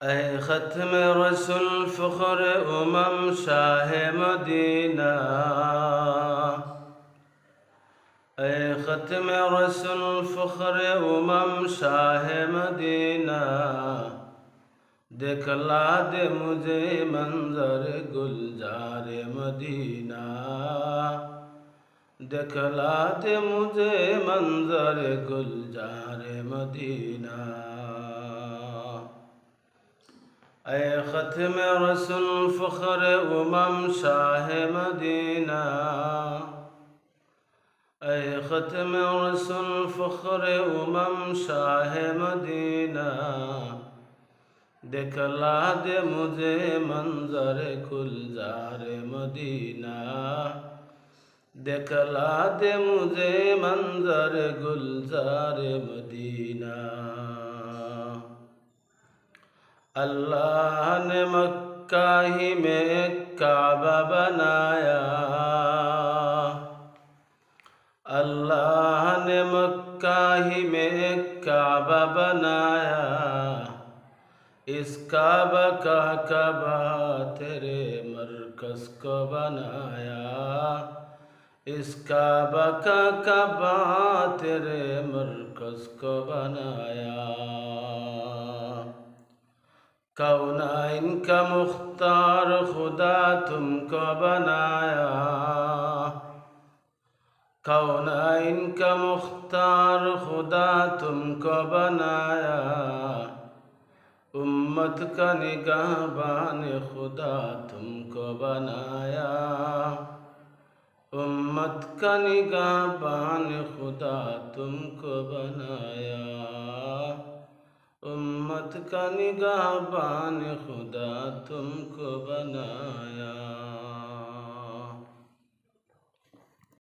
ऐ ख़त्म रसूल फ़ख्र शाह मदीना। ऐ ख़त्म रसूल फ़ख्र शाह मदीना। दिखला दे मुझे मंजर गुलजार मदीना। दिखला दे मुझे मंजर गुलजार मदीना। ऐ ख़त्म रसूल फ़ख्र शाह मदीना। ऐ ख़त्म रसूल फ़ख्र शाह मदीना। दिखला दे मुझे मंजर गुलजार मदीना। दिखला दे मुझे मंजर गुलजार मदीना। अल्लाह ने मक्का ही में काबा बनाया। अल्लाह ने मक्का ही में काबा बनाया। इस काबा का काबा तेरे मरकज़ को बनाया। इस काबा का काबा तेरे मरकज़ को बनाया। कौनाइन का मुख्तार खुदा तुमको बनाया। कौनाइन का मुख्तार खुदा तुमको बनाया। उम्मत का निगाहबान खुदा तुमको बनाया। उम्मत का निगाहबान खुदा तुमको बनाया। उम्मत का निगाहबान खुदा तुमको बनाया।